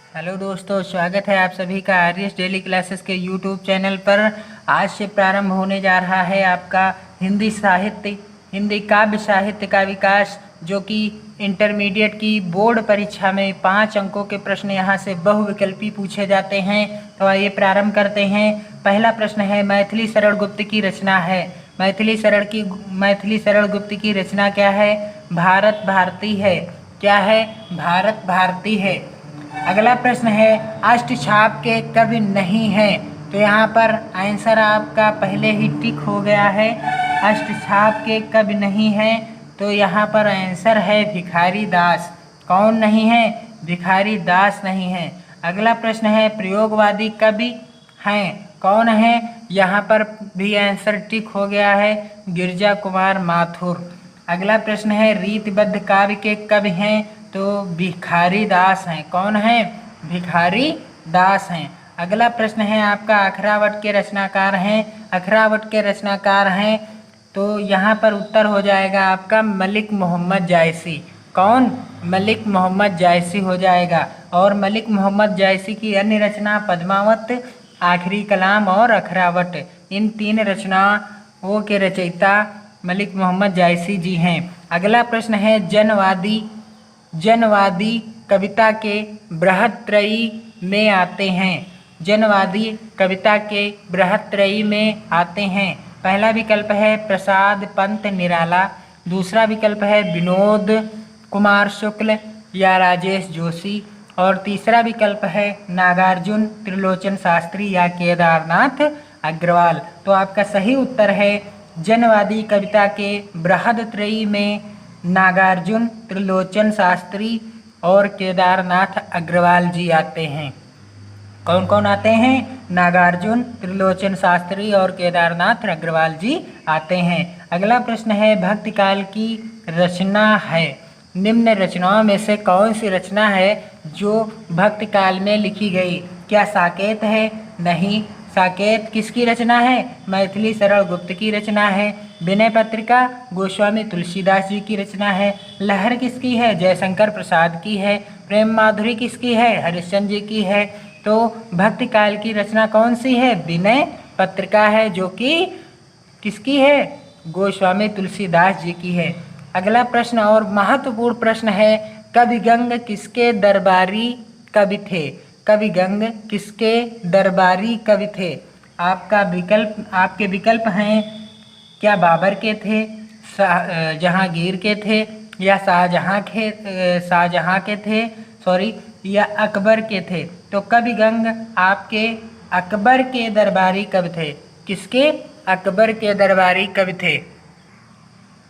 Hello दोस्तों, स्वागत है आप सभी का आर्यस डेली क्लासेस के यूट्यूब चैनल पर। आज से प्रारंभ होने जा रहा है आपका हिंदी साहित्य, हिंदी काव्य साहित्य का विकास, जो कि इंटरमीडिएट की बोर्ड परीक्षा में 5 अंकों के प्रश्न यहाँ से बहुविकल्पी पूछे जाते हैं। तो आइए प्रारंभ करते हैं। पहला प्रश्न है, मैथिली शरण गुप्त की रचना है। मैथिली शरण गुप्त की रचना क्या है? भारत भारती है। क्या है? भारत भारती है। अगला प्रश्न है, अष्टछाप के कवि नहीं है। तो यहाँ पर आंसर आपका पहले ही टिक हो गया है। अष्टछाप के कवि नहीं है, तो यहाँ पर आंसर है भिखारी दास। कौन नहीं है? भिखारी दास नहीं है। अगला प्रश्न है, प्रयोगवादी कवि हैं। कौन है? यहाँ पर भी आंसर टिक हो गया है, गिरजा कुमार माथुर। अगला प्रश्न है, रीतिबद्ध काव्य के कवि हैं। तो भिखारी दास हैं। कौन है? भिखारी दास हैं। अगला प्रश्न है आपका, अखरावट के रचनाकार हैं। अखरावट के रचनाकार हैं, तो यहाँ पर उत्तर हो जाएगा आपका मलिक मोहम्मद जायसी। कौन? मलिक मोहम्मद जायसी हो जाएगा। और मलिक मोहम्मद जायसी की अन्य रचना पद्मावत, आखिरी कलाम और अखरावट, इन 3 रचनाओं के रचयिता मलिक मोहम्मद जायसी जी हैं। अगला प्रश्न है, जनवादी कविता के बृहत्त्रयी में आते हैं। जनवादी कविता के बृहत्त्रयी में आते हैं। पहला विकल्प है प्रसाद पंत निराला, दूसरा विकल्प है विनोद कुमार शुक्ल या राजेश जोशी, और तीसरा विकल्प है नागार्जुन त्रिलोचन शास्त्री या केदारनाथ अग्रवाल। तो आपका सही उत्तर है, जनवादी कविता के बृहत्त्रयी में नागार्जुन त्रिलोचन शास्त्री और केदारनाथ अग्रवाल जी आते हैं। कौन कौन आते हैं? नागार्जुन त्रिलोचन शास्त्री और केदारनाथ अग्रवाल जी आते हैं। अगला प्रश्न है, भक्ति काल की रचना है। निम्न रचनाओं में से कौन सी रचना है जो भक्ति काल में लिखी गई? क्या साकेत है? नहीं। साकेत किसकी रचना है? मैथिली शरण गुप्त की रचना है। विनय पत्रिका गोस्वामी तुलसीदास जी की रचना है। लहर किसकी है? जयशंकर प्रसाद की है। प्रेम माधुरी किसकी है? हरिश्चंद्र जी की है। तो भक्ति काल की रचना कौन सी है? विनय पत्रिका है, जो कि किसकी है? गोस्वामी तुलसीदास जी की है। अगला प्रश्न और महत्वपूर्ण प्रश्न है, कविगंग किसके दरबारी कवि थे? कविगंग किसके दरबारी कवि थे? आपके विकल्प हैं, क्या बाबर के थे, जहांगीर के थे, या शाहजहां के थे, या अकबर के थे। तो कविगंग आपके अकबर के दरबारी कवि थे। किसके? अकबर के दरबारी कवि थे।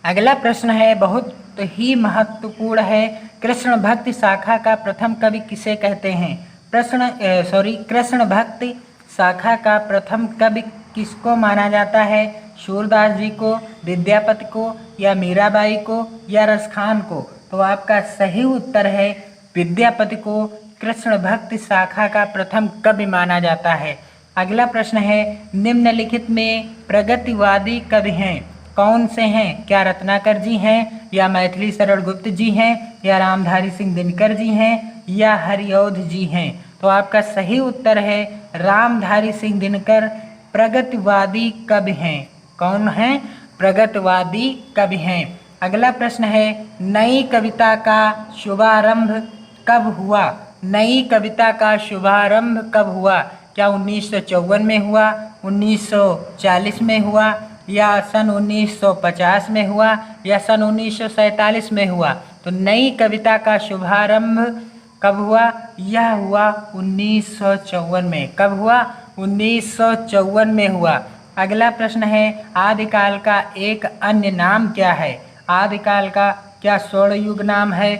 अगला प्रश्न है, बहुत ही महत्वपूर्ण है, कृष्ण भक्ति शाखा का प्रथम कवि किसे कहते हैं? कृष्ण भक्ति शाखा का प्रथम कवि किसको माना जाता है? सूरदास जी को, विद्यापति को, या मीराबाई को, या रसखान को? तो आपका सही उत्तर है विद्यापति को कृष्ण भक्ति शाखा का प्रथम कवि माना जाता है। अगला प्रश्न है, निम्नलिखित में प्रगतिवादी कवि हैं। कौन से हैं? क्या रत्नाकर जी हैं, या मैथिली शरण गुप्त जी हैं, या रामधारी सिंह दिनकर जी हैं, या हरिऔध जी हैं? तो आपका सही उत्तर है रामधारी सिंह दिनकर प्रगतिवादी कवि हैं। कौन हैं? प्रगतिवादी कवि हैं। अगला प्रश्न है, नई कविता का शुभारंभ कब हुआ? नई कविता का शुभारंभ कब हुआ? क्या 1954 में हुआ, 1940 में हुआ, या सन 1950 में हुआ, या सन 1947 में हुआ? तो नई कविता का शुभारंभ कब हुआ? यह हुआ 1954 में। कब हुआ? 1954 में हुआ। अगला प्रश्न है, आदिकाल का एक अन्य नाम क्या है? आदिकाल का क्या स्वर्णयुग नाम है,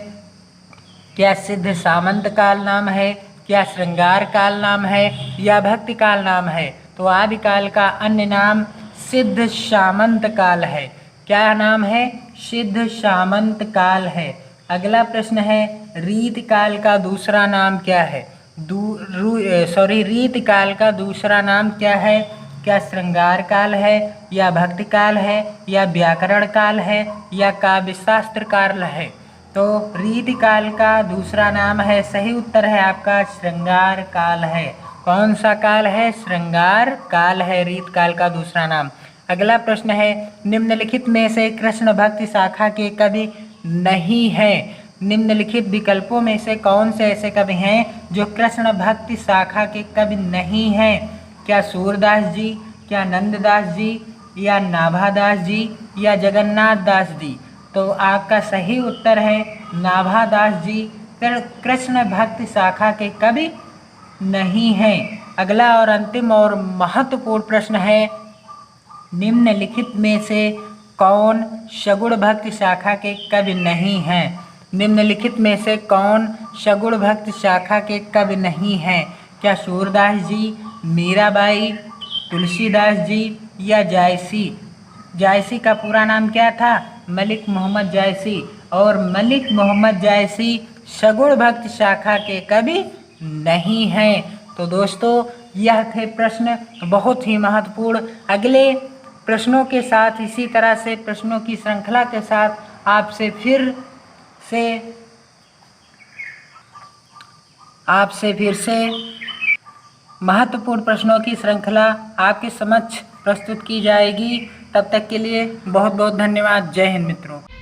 क्या सिद्ध सामंत काल नाम है, क्या श्रृंगार काल नाम है, या भक्ति काल नाम है? तो आदिकाल का अन्य नाम सिद्ध सामंत काल है। क्या नाम है? सिद्ध सामंत काल है। अगला प्रश्न है, रीतकाल का दूसरा नाम क्या है? रीतकाल का दूसरा नाम क्या है? क्या श्रृंगार काल है, या भक्ति काल है, या व्याकरण काल है, या काव्य शास्त्र काल है? तो रीति काल का दूसरा नाम है, सही उत्तर है आपका श्रृंगार काल है। कौन सा काल है? श्रृंगार काल है रीत काल का दूसरा नाम। अगला प्रश्न है, निम्नलिखित में से कृष्ण भक्ति शाखा के कवि नहीं है। निम्नलिखित विकल्पों में से कौन से ऐसे कवि हैं जो कृष्ण भक्ति शाखा के कवि नहीं हैं? क्या सूरदास जी, क्या नंददास जी, या नाभादास जी, या जगन्नाथ दास जी? तो आपका सही उत्तर है नाभादास जी कृष्ण भक्ति शाखा के कवि नहीं हैं। अगला और अंतिम और महत्वपूर्ण प्रश्न है, निम्नलिखित में से कौन सगुण भक्ति शाखा के कवि नहीं हैं? निम्नलिखित में से कौन सगुण भक्ति शाखा के कवि नहीं हैं? क्या सूरदास जी, मीराबाई, तुलसीदास जी, या जायसी? जायसी का पूरा नाम क्या था? मलिक मोहम्मद जायसी। और मलिक मोहम्मद जायसी सगुण भक्ति शाखा के कवि नहीं हैं। तो दोस्तों यह थे प्रश्न बहुत ही महत्वपूर्ण। अगले प्रश्नों के साथ, इसी तरह से प्रश्नों की श्रृंखला के साथ आपसे फिर से महत्वपूर्ण प्रश्नों की श्रृंखला आपके समक्ष प्रस्तुत की जाएगी। तब तक के लिए बहुत बहुत धन्यवाद। जय हिंद मित्रों।